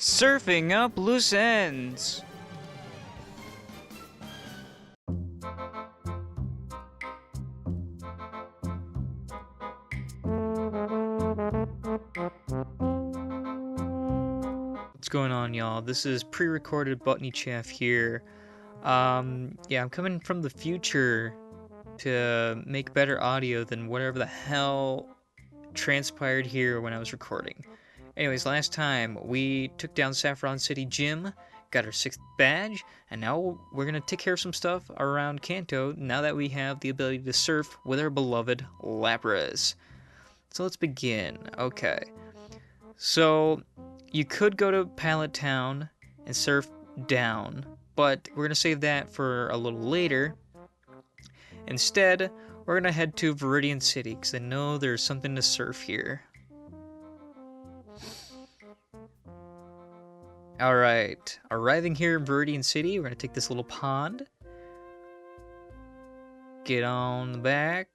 Surfing up loose ends. What's going on, y'all? This is pre-recorded Butney Chaff here. Yeah, I'm coming from the future to make better audio than whatever the hell transpired here when I was recording. Anyways, last time we took down Saffron City Gym, got our 6th badge, and now we're gonna take care of some stuff around Kanto now that we have the ability to surf with our beloved Lapras. So let's begin. Okay. So you could go to Pallet Town and surf down, but we're gonna save that for a little later. Instead, we're gonna head to Viridian City because I know there's something to surf here. Alright, arriving here in Viridian City, we're gonna take this little pond, get on the back,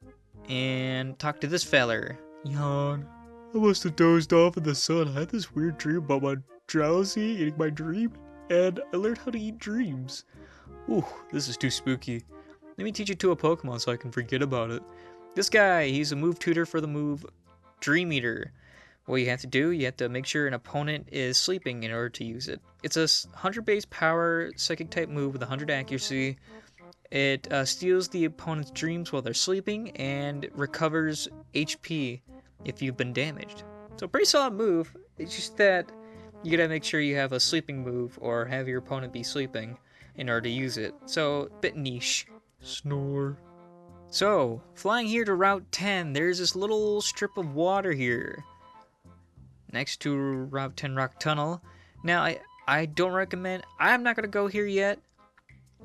and talk to this feller. Yawn. I must have dozed off in the sun. I had this weird dream about my drowsy eating my dream, and I learned how to eat dreams. Ooh, this is too spooky. Let me teach it to a Pokemon so I can forget about it. This guy, he's a move tutor for the move Dream Eater. What you have to do, you have to make sure an opponent is sleeping in order to use it. It's a 100 base power psychic type move with 100 accuracy. It steals the opponent's dreams while they're sleeping and recovers HP if you've been damaged. So pretty solid move. It's just that you gotta make sure you have a sleeping move or have your opponent be sleeping in order to use it. So, a bit niche. Snore. So, flying here to Route 10, there's this little strip of water here next to Route 10 Rock Tunnel. Now, I don't recommend... I'm not going to go here yet.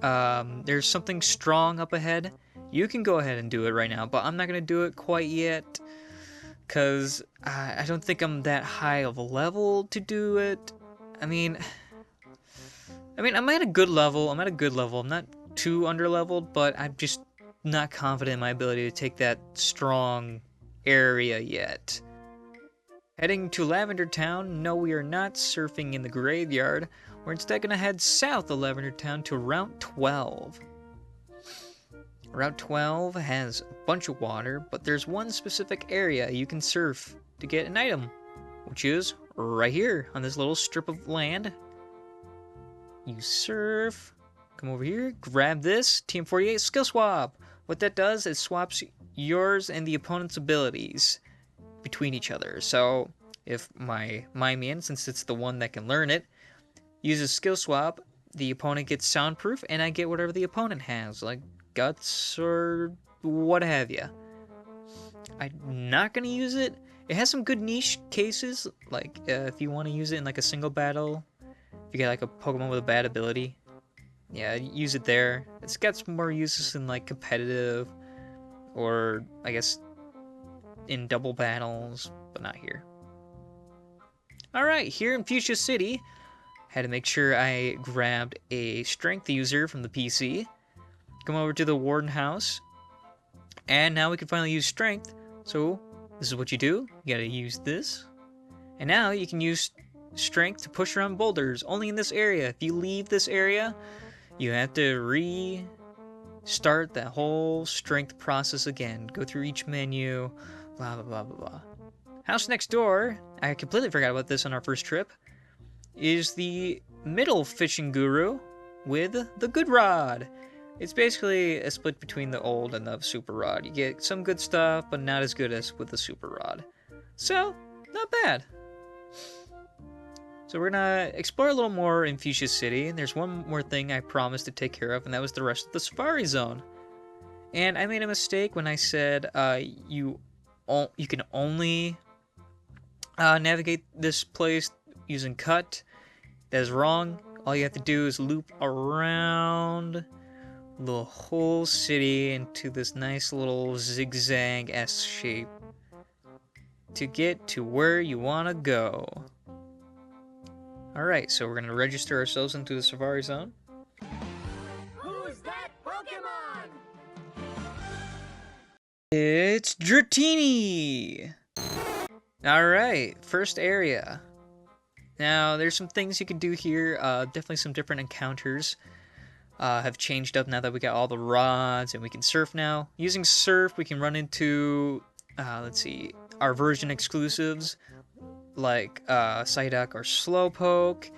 There's something strong up ahead. You can go ahead and do it right now, but I'm not going to do it quite yet because I don't think I'm that high of a level to do it. I mean, I'm at a good level. I'm not too underleveled, but I'm just not confident in my ability to take that strong area yet. Heading to Lavender Town, no, we are not surfing in the graveyard. We're instead going to head south of Lavender Town to Route 12. Route 12 has a bunch of water, but there's one specific area you can surf to get an item, which is right here on this little strip of land. You surf, come over here, grab this, TM48 skill swap. What that does is swaps yours and the opponent's abilities between each other. So if my man, since it's the one that can learn it, uses skill swap, the opponent gets soundproof and I get whatever the opponent has, like guts or what have you. I'm not gonna use it. It has some good niche cases, like if you want to use it in like a single battle, if you get like a Pokemon with a bad ability, yeah, use it there. It's got some more uses in like competitive or I guess in double battles, but not here. Alright, here in Fuchsia City, had to make sure I grabbed a strength user from the PC. Come over to the Warden House, and now we can finally use strength. So, this is what you do. You gotta use this. And now you can use strength to push around boulders, only in this area. If you leave this area, you have to restart that whole strength process again. Go through each menu, blah, blah, blah, blah, blah. House next door, I completely forgot about this on our first trip, is the middle fishing guru with the good rod. It's basically a split between the old and the super rod. You get some good stuff, but not as good as with the super rod. So, not bad. So we're gonna explore a little more in Fuchsia City, and there's one more thing I promised to take care of, and that was the rest of the Safari Zone. And I made a mistake when I said you can only navigate this place using cut. That is wrong. All you have to do is loop around the whole city into this nice little zigzag S shape to get to where you want to go. Alright, so we're going to register ourselves into the Safari Zone. Who's that Pokemon? It's Dratini! Alright, first area. Now, there's some things you can do here. Definitely some different encounters have changed up now that we got all the rods and we can surf now. Using surf, we can run into, let's see, our version exclusives like Psyduck or Slowpoke.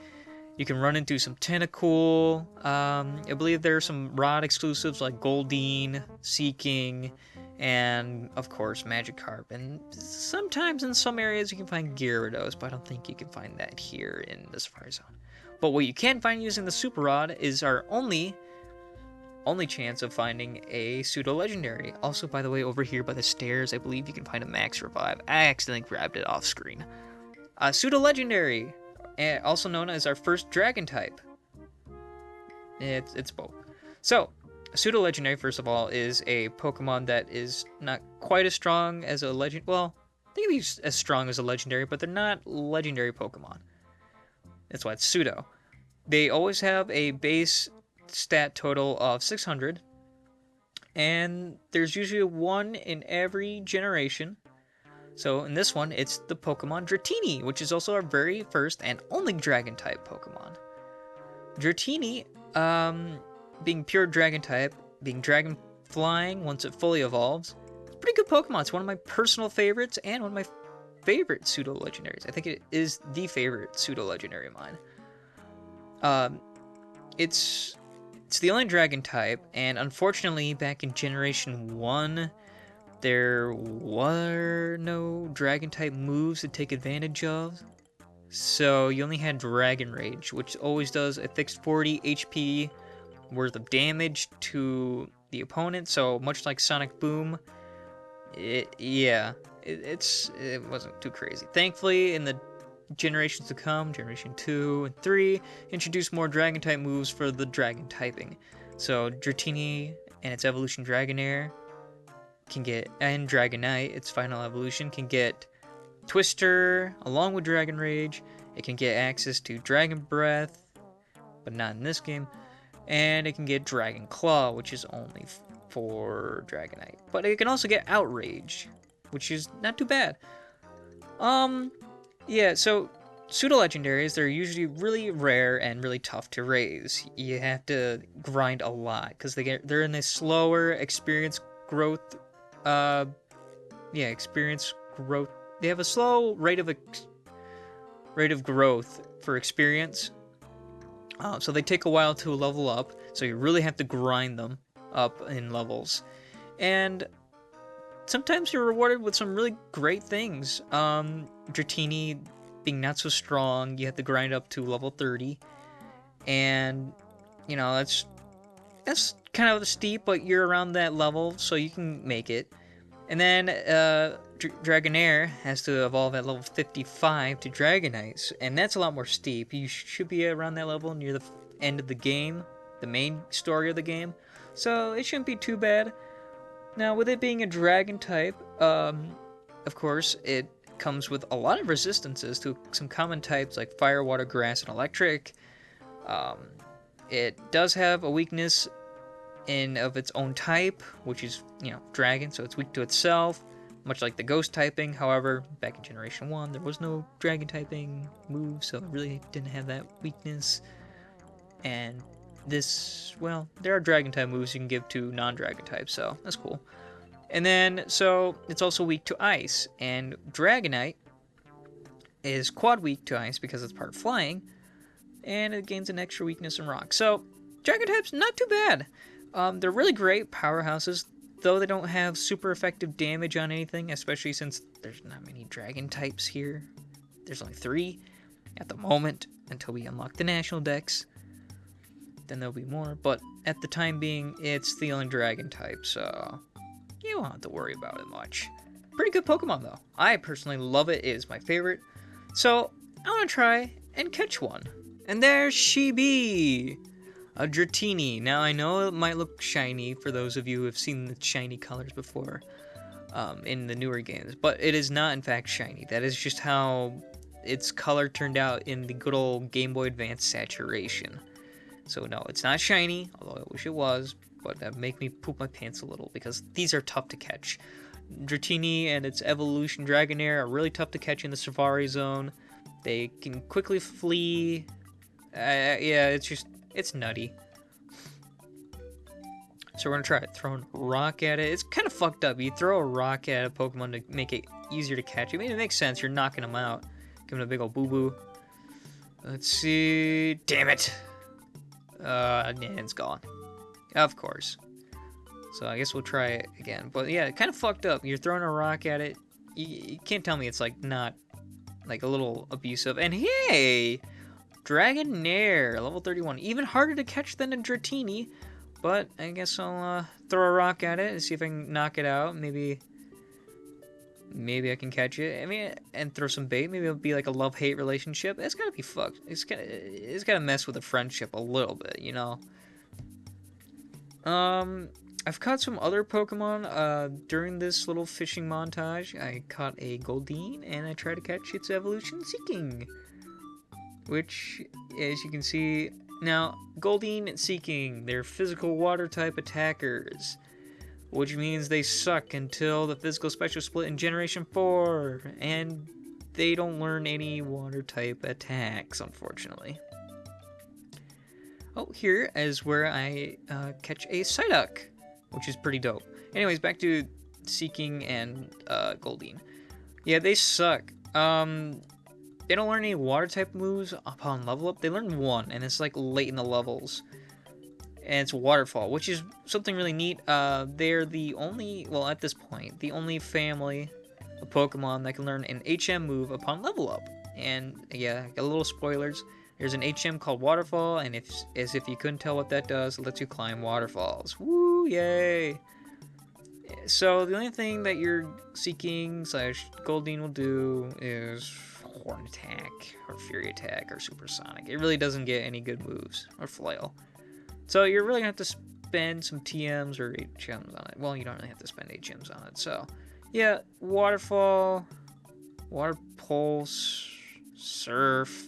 You can run into some Tentacool. I believe there are some rod exclusives like Goldeen, Seeking, and of course Magikarp. And sometimes in some areas you can find Gyarados, but I don't think you can find that here in the Safari Zone. But what you can find using the Super Rod is our only chance of finding a pseudo-legendary. Also, by the way, over here by the stairs, I believe you can find a Max Revive. I accidentally grabbed it off screen. Pseudo-legendary, also known as our first Dragon type. It's both. So, a pseudo-legendary, first of all, is a Pokemon that is not quite as strong as a legend. Well, they can be as strong as a legendary, but they're not legendary Pokemon. That's why it's pseudo. They always have a base stat total of 600, and there's usually one in every generation. So in this one, it's the Pokemon Dratini, which is also our very first and only Dragon type Pokemon. Dratini, being pure Dragon type, being Dragon flying once it fully evolves, it's a pretty good Pokemon. It's one of my personal favorites and one of my favorite pseudo-legendaries. I think it is the favorite pseudo-legendary of mine. It's the only Dragon type, and unfortunately, back in Generation 1, there were no Dragon type moves to take advantage of. So you only had Dragon Rage, which always does a fixed 40 HP worth of damage to the opponent. So much like Sonic Boom, it wasn't too crazy. Thankfully, in the generations to come, Generation 2 and 3, introduced more Dragon type moves for the Dragon typing. So Dratini and its evolution Dragonair can get, and Dragonite, its final evolution, can get Twister along with Dragon Rage. It can get access to Dragon Breath, but not in this game. And it can get Dragon Claw, which is only for Dragonite. But it can also get Outrage, which is not too bad. Yeah, so pseudo-legendaries, they're usually really rare and really tough to raise. You have to grind a lot, because they're in a slower experience growth. Experience growth. They have a slow rate of growth for experience. So they take a while to level up, so you really have to grind them up in levels. And sometimes you're rewarded with some really great things. Dratini being not so strong, you have to grind up to level 30. And, you know, that's kind of steep, but you're around that level, so you can make it. And then Dragonair has to evolve at level 55 to Dragonite, and that's a lot more steep. You should be around that level near the end of the game, the main story of the game, so it shouldn't be too bad. Now, with it being a Dragon type, of course, it comes with a lot of resistances to some common types like Fire, Water, Grass, and Electric. It does have a weakness of its own type, which is, Dragon, so it's weak to itself, much like the Ghost typing. However, back in Generation 1, there was no Dragon typing move, so it really didn't have that weakness. And this, well, there are Dragon type moves you can give to non-Dragon types, so that's cool. And then, so, it's also weak to Ice, and Dragonite is quad weak to Ice because it's part flying, and it gains an extra weakness in Rock. So, Dragon types, not too bad. They're really great powerhouses, though they don't have super effective damage on anything, especially since there's not many Dragon types here. There's only 3 at the moment, until we unlock the National Dex. Then there'll be more, but at the time being, it's the only Dragon type, so you won't have to worry about it much. Pretty good Pokemon, though. I personally love it. It is my favorite. So, I want to try and catch one. And there she be! A Dratini. Now, I know it might look shiny for those of you who have seen the shiny colors before in the newer games, but it is not, in fact, shiny. That is just how its color turned out in the good old Game Boy Advance saturation. So, no, it's not shiny, although I wish it was, but that make me poop my pants a little, because these are tough to catch. Dratini and its evolution Dragonair are really tough to catch in the Safari Zone. They can quickly flee. Yeah, it's nutty. So we're gonna try it. Throwing a rock at it. It's kind of fucked up. You throw a rock at a Pokemon to make it easier to catch. I mean, it makes sense. You're knocking them out. Giving a big old boo-boo. Let's see. Damn it. Yeah, it's gone. Of course. So I guess we'll try it again. But yeah, kind of fucked up. You're throwing a rock at it. You can't tell me it's like not like a little abusive. And hey, Dragonair, level 31. Even harder to catch than a Dratini. But I guess I'll throw a rock at it and see if I can knock it out. Maybe I can catch it. I mean, and throw some bait. Maybe it'll be like a love-hate relationship. It's gotta be fucked. It's gotta mess with the friendship a little bit, you know. I've caught some other Pokemon during this little fishing montage. I caught a Goldeen and I tried to catch its evolution Seeking, which, as you can see. Now, Goldeen and Seeking, they're physical water-type attackers, which means they suck until the physical special split in Generation 4, and they don't learn any water-type attacks, unfortunately. Oh, here is where I catch a Psyduck, which is pretty dope. Anyways, back to Seeking and Goldeen. Yeah, they suck. They don't learn any water-type moves upon level up. They learn one, and it's like late in the levels. And it's Waterfall, which is something really neat. They're the only, well, at this point, the only family of Pokemon that can learn an HM move upon level up. And yeah, got a little spoilers. There's an HM called Waterfall, and as if you couldn't tell what that does, it lets you climb waterfalls. Woo, yay! So the only thing that your Seeking / Goldeen will do is Horn Attack, or Fury Attack, or Supersonic. It really doesn't get any good moves, or Flail. So you're really going to have to spend some TMs or HMs on it. Well, you don't really have to spend HMs on it. So, yeah, Waterfall, Water Pulse, Surf.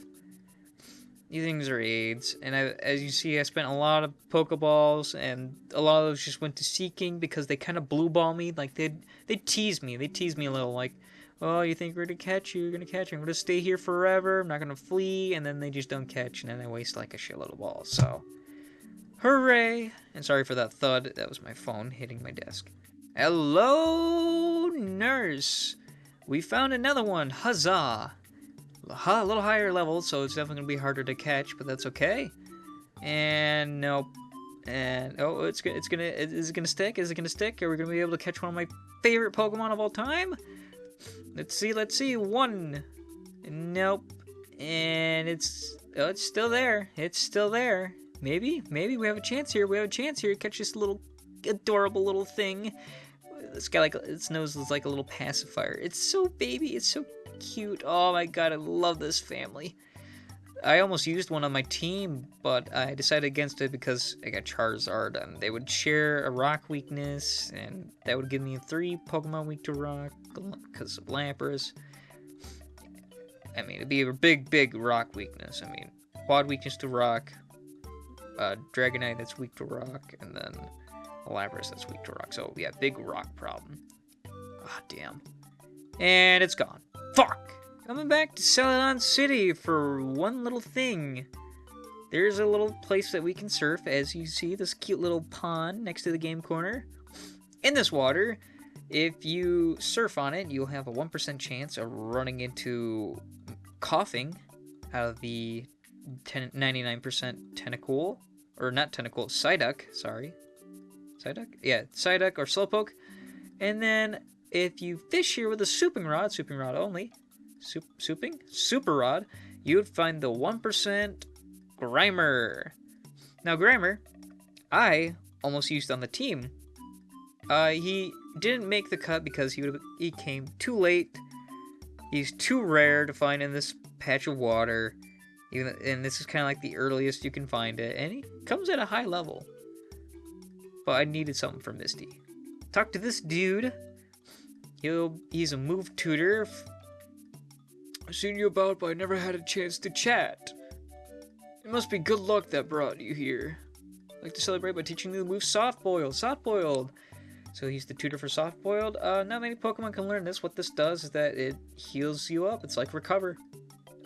These things are aids. And as you see, I spent a lot of Pokeballs, and a lot of those just went to Seeking because they kind of blue ball me. Like, they tease me. They tease me a little, like, oh, you think we're going to catch you? You're going to catch you. I'm going to stay here forever. I'm not going to flee. And then they just don't catch, and then I waste, like, a shitload of balls. So, hooray! And sorry for that thud. That was my phone hitting my desk. Hello, nurse. We found another one. Huzzah! A little higher level, so it's definitely going to be harder to catch, but that's okay. And nope. And oh, is it gonna stick? Is it gonna stick? Are we gonna be able to catch one of my favorite Pokemon of all time? Let's see. One. Nope. And it's still there. It's still there. Maybe we have a chance here. Catch this little adorable little thing. It's got like its nose is like a little pacifier. It's so baby. It's so cute. Oh my god, I love this family. I almost used one on my team, but I decided against it because I got Charizard, and they would share a rock weakness, and that would give me 3 Pokemon weak to rock because of Lapras. I mean, it'd be a big rock weakness. I mean, quad weakness to rock, Dragonite that's weak to rock, and then Lapras that's weak to rock. So yeah, big rock problem. Ah, damn. And it's gone. Fuck! Coming back to Celadon City for one little thing. There's a little place that we can surf, as you see, this cute little pond next to the game corner. In this water, if you surf on it, you'll have a 1% chance of running into coughing out of the 99% tentacle, or not tentacle, Psyduck, sorry. Psyduck? Yeah, Psyduck or Slowpoke. And then if you fish here with a souping rod only, Super Rod, you would find the 1% Grimer. Now, Grimer, I almost used on the team. He didn't make the cut because he came too late. He's too rare to find in this patch of water. And this is kind of like the earliest you can find it. And he comes at a high level. But I needed something for Misty. Talk to this dude. He's a move tutor. I've seen you about, but I never had a chance to chat. It must be good luck that brought you here. I'd like to celebrate by teaching you the move Soft Boiled. So he's the tutor for Soft Boiled. Not many Pokemon can learn this. What this does is that it heals you up. It's like Recover.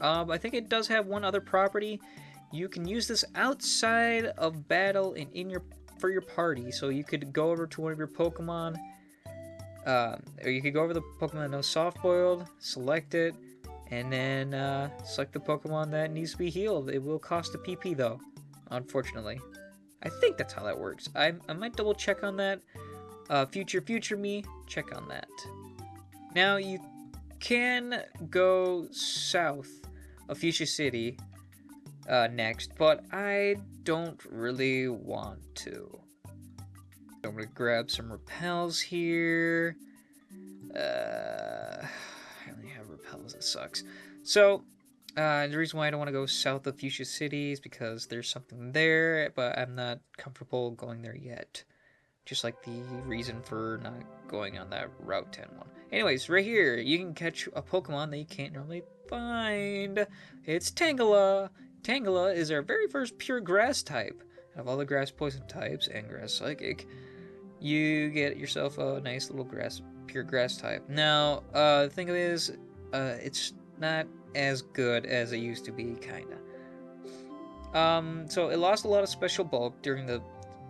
I think it does have one other property. You can use this outside of battle and for your party. So you could go over to one of your Pokemon, or you could go over the Pokemon that knows Soft Boiled, select it, and then select the Pokemon that needs to be healed. It will cost a PP though, unfortunately. I think that's how that works. I might double check on that. Future me, check on that. Now you can go south of Fuchsia City next, but I don't really want to. I'm gonna grab some repels here. I only have repels, that sucks. So, the reason why I don't want to go south of Fuchsia City is because there's something there, but I'm not comfortable going there yet. Just like the reason for not going on that Route 10 one. Anyways, right here, you can catch a Pokemon that you can't normally find. It's Tangela. Tangela is our very first pure grass type. Out of all the grass poison types and grass psychic, you get yourself a nice little pure grass type. Now, the thing is, it's not as good as it used to be, kinda. So it lost a lot of special bulk during the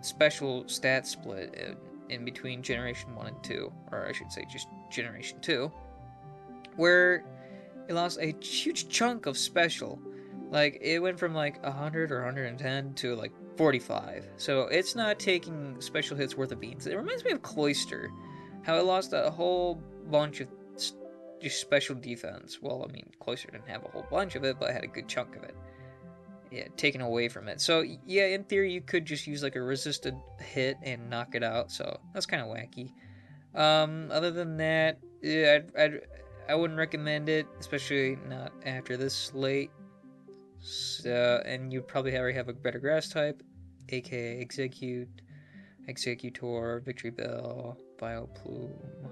special stat split in between Generation 1 and 2, or I should say just Generation 2, where it lost a huge chunk of special. Like, it went from like 100 or 110 to like 45. So it's not taking special hits worth of beans. It reminds me of Cloyster, how it lost a whole bunch of just special defense. Well, I mean, Cloyster didn't have a whole bunch of it, but it had a good chunk of it. Yeah, taken away from it. So, yeah, in theory, you could just use like a resisted hit and knock it out. So, that's kind of wacky. Other than that, yeah, I wouldn't recommend it, especially not after this late. So, and you'd probably already have a better grass type, aka Executor, Victory Bell, Vileplume,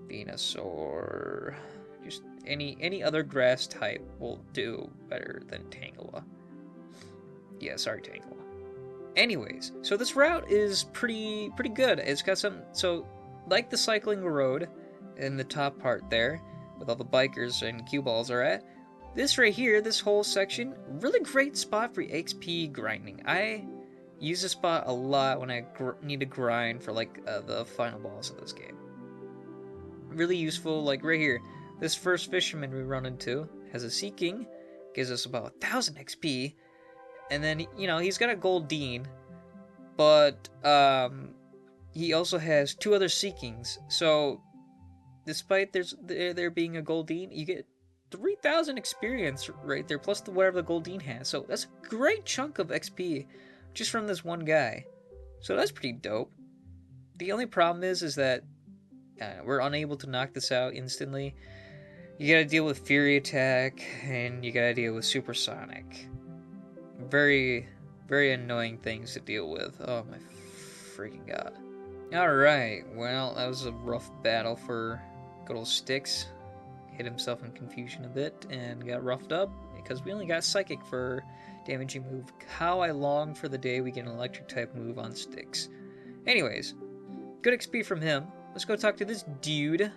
Venusaur. Just any other grass type will do better than Tangela. Yeah, sorry, Tangela. Anyways, so this route is pretty good. It's got some, so like the cycling road in the top part there, with all the bikers and cue balls are at. This right here, this whole section, really great spot for XP grinding. I use this spot a lot when I need to grind for like the final boss of this game. Really useful, like right here. This first fisherman we run into has a Seeking, gives us about 1,000 XP, and then, you know, he's got a Goldeen, but he also has 2 other Seekings, so despite there being a Goldeen, you get 3,000 experience right there, plus whatever the Goldeen has, so that's a great chunk of XP just from this one guy, so that's pretty dope. The only problem is that we're unable to knock this out instantly. You gotta deal with Fury Attack, and you gotta deal with Supersonic. Very, very annoying things to deal with. Oh my freaking god. Alright, well, that was a rough battle for good old Styx. Hit himself in confusion a bit, and got roughed up, because we only got Psychic for damaging move. How I long for the day we get an Electric type move on Styx. Anyways, good XP from him. Let's go talk to this dude.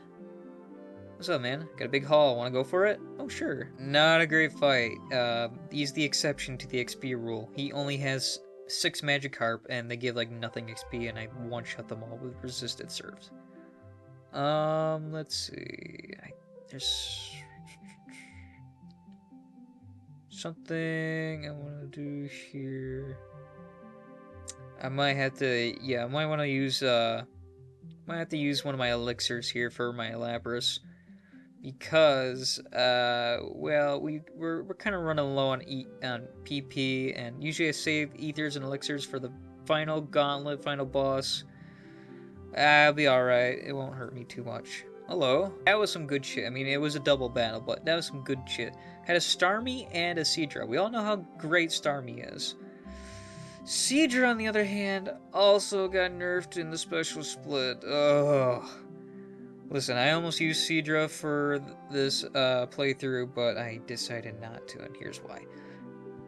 What's up, man? Got a big haul. Want to go for it? Oh, sure. Not a great fight. He's the exception to the XP rule. He only has 6 Magikarp, and they give, like, nothing XP, and I one-shot them all with resisted serves. Let's see. There's something I want to do here. I might have to, yeah, I might want to use, might have to use one of my elixirs here for my Lapras. Because, well, we're kind of running low on PP, and usually I save ethers and elixirs for the final gauntlet, final boss. I'll be alright, it won't hurt me too much. Hello. That was some good shit. I mean, it was a double battle, but that was some good shit. Had a Starmie and a Seadra. We all know how great Starmie is. Seadra, on the other hand, also got nerfed in the special split. Ugh. Listen, I almost used Seadra for this playthrough, but I decided not to, and here's why.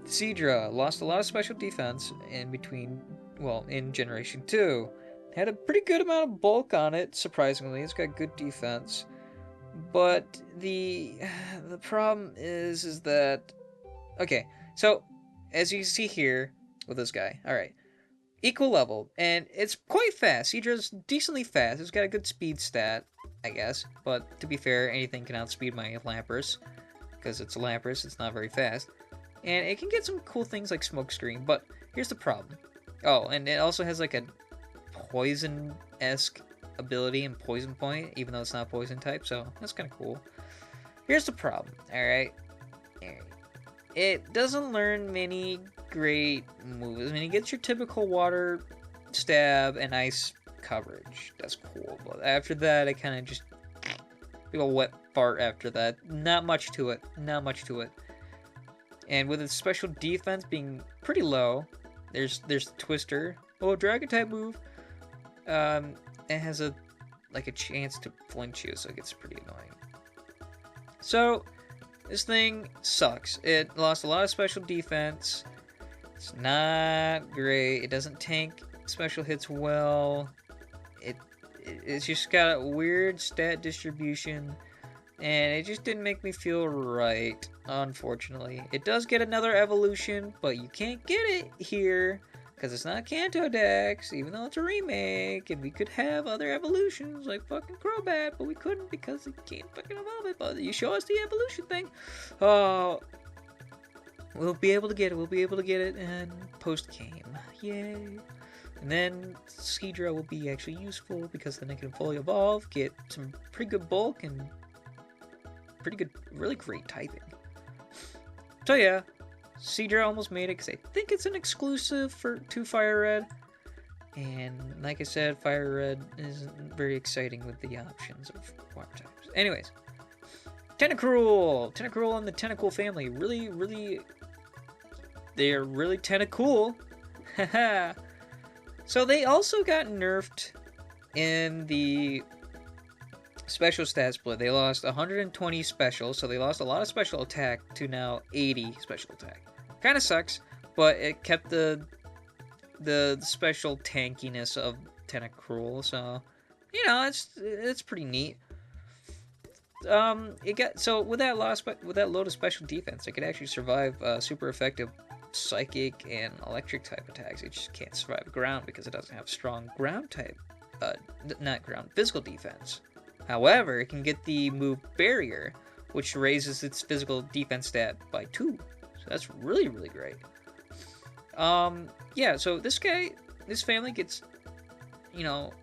Seadra lost a lot of special defense in between, well, in Generation 2. Had a pretty good amount of bulk on it, surprisingly. It's got good defense. But the problem is that, okay, so as you see here with this guy, all right, equal level, and it's quite fast. Seedra's decently fast. It's got a good speed stat, I guess. But to be fair, anything can outspeed my Lapras, because it's a Lapras. It's not very fast, and it can get some cool things like Smoke Screen. But here's the problem. Oh, and it also has like a poison-esque ability and Poison Point, even though it's not poison type. So that's kind of cool. Here's the problem. All right. It doesn't learn many great moves. I mean, it gets your typical water stab and ice coverage. That's cool. But after that, it kind of just... a wet fart after that. Not much to it. Not much to it. And with its special defense being pretty low, there's Twister. Oh, Dragon type move. It has a chance to flinch you, so it gets pretty annoying. So... this thing sucks. It lost a lot of special defense. It's not great. It doesn't tank special hits well. It's just got a weird stat distribution, and it just didn't make me feel right, unfortunately. It does get another evolution, but you can't get it here, because it's not Kanto Dex, even though it's a remake, and we could have other evolutions, like fucking Crobat, but we couldn't because it can't fucking evolve it, but you show us the evolution thing. Oh, we'll be able to get it, and post-game. Yay. And then Seedra will be actually useful, because then it can fully evolve, get some pretty good bulk, and pretty good, really great typing. So yeah. Seedra almost made it because I think it's an exclusive to FireRed. And like I said, FireRed isn't very exciting with the options of water types. Anyways, Tentacruel! Tentacruel and the Tentacool family. They are really Tentacool. Haha. So they also got nerfed in the special stat split. They lost 120 special, so they lost a lot of special attack to now 80 special attack. Kind of sucks, but it kept the special tankiness of Tentacruel, so you know it's pretty neat. It got so with that load of special defense, it could actually survive super effective psychic and electric type attacks. It just can't survive ground because it doesn't have strong ground type, not ground, physical defense. However, it can get the move Barrier, which raises its physical defense stat by 2. So that's really, really great. Yeah, so this family gets, you know,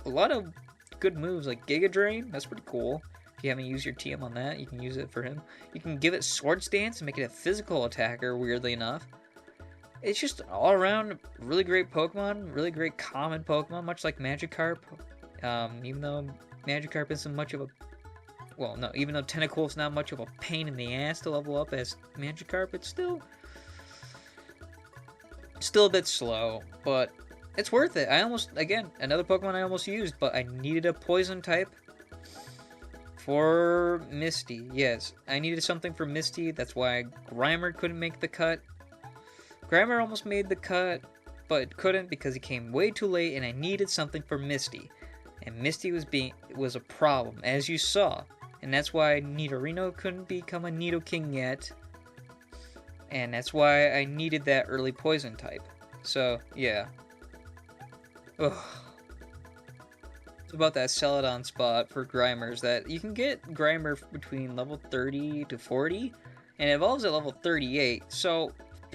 a lot of good moves, like Giga Drain. That's pretty cool. If you haven't used your TM on that, you can use it for him. You can give it Swords Dance and make it a physical attacker, weirdly enough. It's just an all-around really great Pokemon, really great common Pokemon, much like Magikarp. Even though Magikarp isn't much of a... well, no, even though Tentacruel's not much of a pain in the ass to level up as Magikarp, it's still a bit slow, but it's worth it. Again, another Pokemon I almost used, but I needed a poison type for Misty. Yes, I needed something for Misty. That's why Grimer couldn't make the cut. Grimer almost made the cut, but couldn't because he came way too late, and I needed something for Misty. And Misty was a problem, as you saw. And that's why Nidorino couldn't become a Nidoking yet. And that's why I needed that early poison type. So, yeah. Ugh. It's about that Celadon spot for Grimers, that you can get Grimer between level 30 to 40, and it evolves at level 38. So,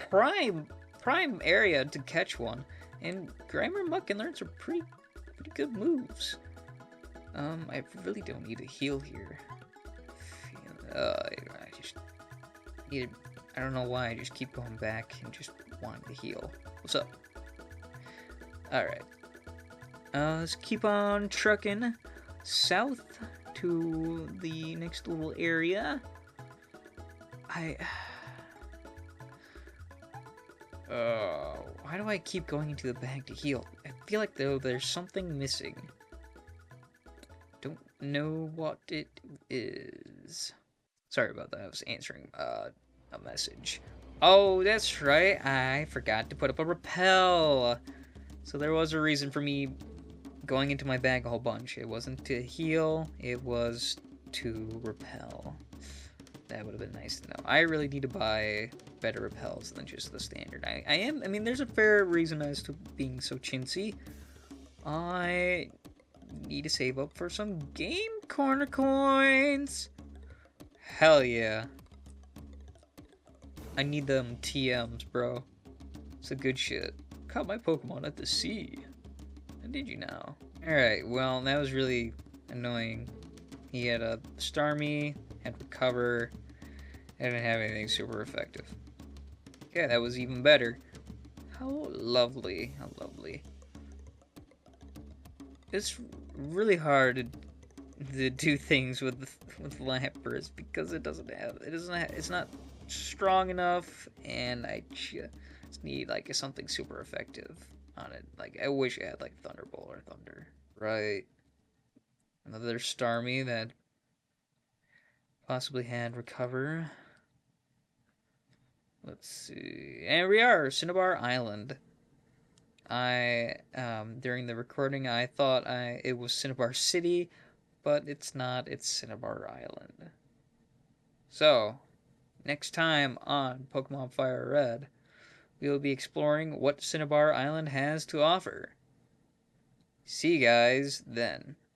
prime area to catch one. And Grimer Muck and learn some pretty good moves. I really don't need a heal here. I don't know why I just keep going back and just wanting to heal. What's up? Alright. Let's keep on trucking south to the next little area. Why do I keep going into the bag to heal? I feel like though there's something missing. Don't know what it is. Sorry about that. I was answering a message. Oh, that's right. I forgot to put up a repel. So there was a reason for me going into my bag a whole bunch. It wasn't to heal. It was to repel. That would have been nice to know. I really need to buy better repels than just the standard. I mean, there's a fair reason as to being so chintzy. I need to save up for some game corner coins. Hell yeah. I need them TMs, bro. It's a good shit. Caught my Pokemon at the sea. How did you know? Alright, well, that was really annoying. He had a Starmie, had Recover, and didn't have anything super effective. Yeah, that was even better. How lovely, how lovely. It's really hard to do things with Lapras because it's not strong enough, and I just need like something super effective on it. Like I wish I had like Thunderbolt or Thunder. Right. Another Starmie that possibly had Recover. Let's see. And we are Cinnabar Island. During the recording, I thought it was Cinnabar City, but it's not. It's Cinnabar Island. So, next time on Pokemon Fire Red, we will be exploring what Cinnabar Island has to offer. See you guys then.